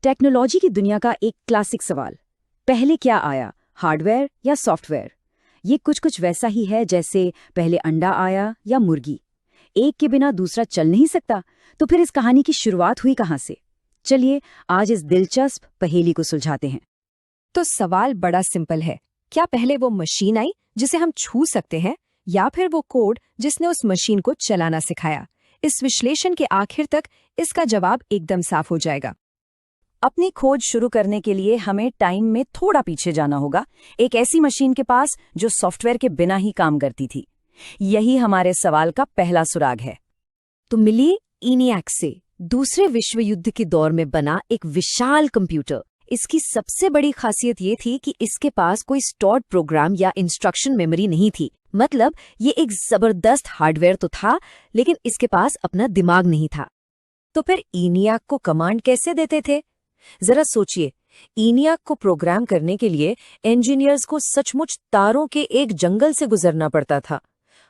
Technology की दुनिया का एक क्लासिक सवाल, पहले क्या आया, हार्डवेयर या सॉफ्टवेयर? ये कुछ वैसा ही है जैसे पहले अंडा आया या मुर्गी। एक के बिना दूसरा चल नहीं सकता। तो फिर इस कहानी की शुरुआत हुई कहाँ से? चलिए आज इस दिलचस्प पहेली को सुलझाते हैं। तो सवाल बड़ा सिंपल है, क्या पहले वो मशीन आई जिसे हम छू सकते हैं, या फिर वो कोड जिसने उस मशीन को चलाना सिखाया? इस विश्लेषण के आखिर तक इसका जवाब एकदम साफ हो जाएगा। अपनी खोज शुरू करने के लिए हमें टाइम में थोड़ा पीछे जाना होगा, एक ऐसी मशीन के पास जो सॉफ्टवेयर के बिना ही काम करती थी। यही हमारे सवाल का पहला सुराग है। तो मिली ENIAC से दूसरे विश्व युद्ध के दौर में बना एक विशाल कंप्यूटर। इसकी सबसे बड़ी खासियत ये थी कि इसके पास कोई स्टोर्ड प्रोग्राम या इंस्ट्रक्शन मेमोरी नहीं थी। मतलब ये एक जबरदस्त हार्डवेयर तो था, लेकिन इसके पास अपना दिमाग नहीं था। तो फिर ENIAC को कमांड कैसे देते थे? जरा सोचिए, ENIAC को प्रोग्राम करने के लिए इंजीनियर्स को सचमुच तारों के एक जंगल से गुजरना पड़ता था।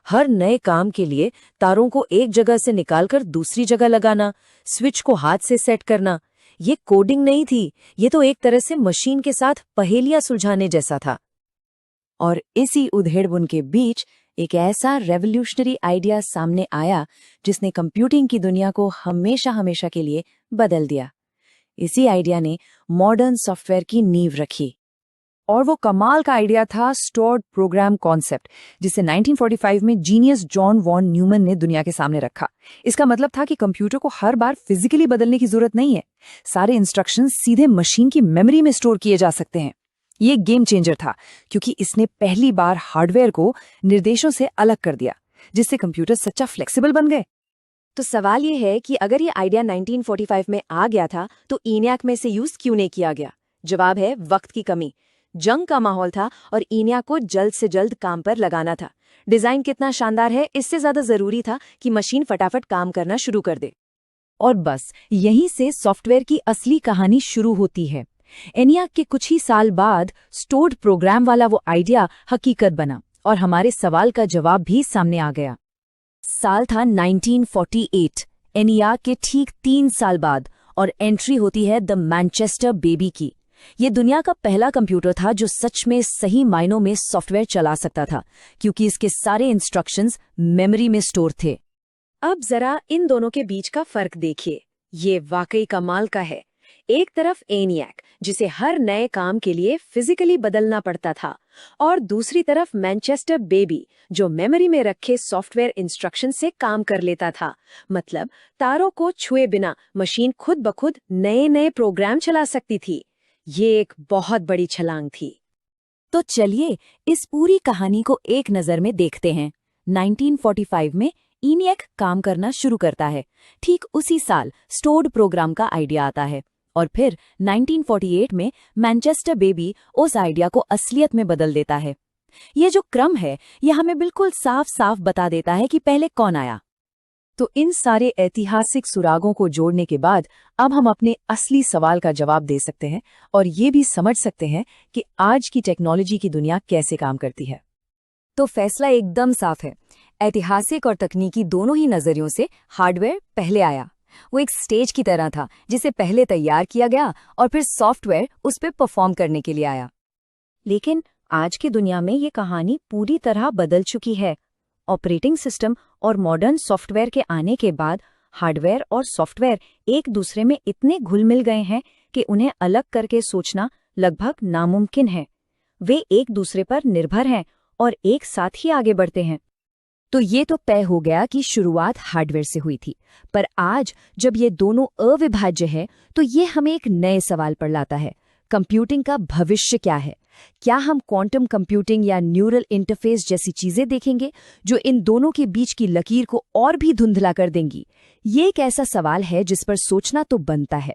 हर नए काम के लिए तारों को एक जगह से निकालकर दूसरी जगह लगाना, स्विच को हाथ से सेट करना, ये कोडिंग नहीं थी, ये तो एक तरह से मशीन के साथ पहेलियां सुलझाने जैसा था। और इसी उधेड़बुन के बीच एक ऐसा रेवोल्यूशनरी आइडिया सामने आया जिसने कंप्यूटिंग की दुनिया को हमेशा हमेशा के लिए बदल दिया। इसी आइडिया ने मॉडर्न सॉफ्टवेयर की नींव रखी। और वो कमाल का आइडिया था स्टोर्ड प्रोग्राम कॉन्सेप्ट, जिसे 1945 में जीनियस जॉन वॉन न्यूमन ने दुनिया के सामने रखा। इसका मतलब था कि कंप्यूटर को हर बार फिजिकली बदलने की जरूरत नहीं है। सारे इंस्ट्रक्शंस सीधे मशीन की मेमोरी में स्टोर किए जा सकते हैं। ये गेम चेंजर था, क्योंकि इसने पहली बार हार्डवेयर को निर्देशों से अलग कर दिया, जिससे कंप्यूटर सच्चा फ्लेक्सिबल बन गए। तो सवाल ये है कि अगर ये आइडिया 1945 में आ गया था, तो ENIAC में से यूज क्यों नहीं किया गया? जवाब है वक्त की कमी। जंग का माहौल था और ENIAC को जल्द से जल्द काम पर लगाना था। डिजाइन कितना शानदार है, इससे ज्यादा जरूरी था कि मशीन फटाफट काम करना शुरू कर दे। और बस यहीं से सॉफ्टवेयर की असली कहानी शुरू होती है। ENIAC के कुछ ही साल बाद स्टोर्ड प्रोग्राम वाला वो आइडिया हकीकत बना और हमारे सवाल का जवाब भी सामने आ गया। साल था 1948, ENIAC के ठीक 3 साल बाद, और एंट्री होती है द मैनचेस्टर बेबी की। ये दुनिया का पहला कंप्यूटर था जो सच में सही मायनों में सॉफ्टवेयर चला सकता था, क्योंकि इसके सारे इंस्ट्रक्शंस मेमोरी में स्टोर थे। अब जरा इन दोनों के बीच का फर्क देखिए, ये वाकई कमाल का है। एक तरफ ENIAC, जिसे हर नए काम के लिए फिजिकली बदलना पड़ता था, और दूसरी तरफ मैनचेस्टर बेबी, जो मेमोरी में रखे सॉफ्टवेयर इंस्ट्रक्शन से काम कर लेता था। मतलब तारों को छुए बिना मशीन खुद ब खुद नए नए प्रोग्राम चला सकती थी। ये एक बहुत बड़ी छलांग थी। तो चलिए इस पूरी कहानी को एक नजर में देखते हैं। 1945 में ENIAC काम करना शुरू करता है। ठीक उसी साल स्टोर्ड प्रोग्राम का आइडिया आता है, और फिर 1948 में मैनचेस्टर बेबी उस आइडिया को असलियत में बदल देता है। ये जो क्रम है, ये हमें बिल्कुल साफ साफ बता देता है कि पहले कौन आया। तो इन सारे ऐतिहासिक सुरागों को जोड़ने के बाद अब हम अपने असली सवाल का जवाब दे सकते हैं, और ये भी समझ सकते हैं कि आज की टेक्नोलॉजी की दुनिया कैसे काम करती है। तो फैसला एकदम साफ है, ऐतिहासिक और तकनीकी दोनों ही नजरियों से हार्डवेयर पहले आया। वो एक स्टेज की तरह था जिसे पहले तैयार किया गया और फिर सॉफ्टवेयर उस पर परफॉर्म करने के लिए आया। लेकिन आज की दुनिया में ये कहानी पूरी तरह बदल चुकी है। ऑपरेटिंग सिस्टम और मॉडर्न सॉफ्टवेयर के आने के बाद हार्डवेयर और सॉफ्टवेयर एक दूसरे में इतने घुल मिल गए हैं कि उन्हें अलग करके सोचना लगभग नामुमकिन है। वे एक दूसरे पर निर्भर हैं और एक साथ ही आगे बढ़ते हैं। तो ये तो तय हो गया कि शुरुआत हार्डवेयर से हुई थी, पर आज जब ये दोनों अविभाज्य है, तो ये हमें एक नए सवाल पर लाता है। कंप्यूटिंग का भविष्य क्या है? क्या हम क्वांटम कंप्यूटिंग या न्यूरल इंटरफेस जैसी चीजें देखेंगे जो इन दोनों के बीच की लकीर को और भी धुंधला कर देंगी? ये एक ऐसा सवाल है जिस पर सोचना तो बनता है।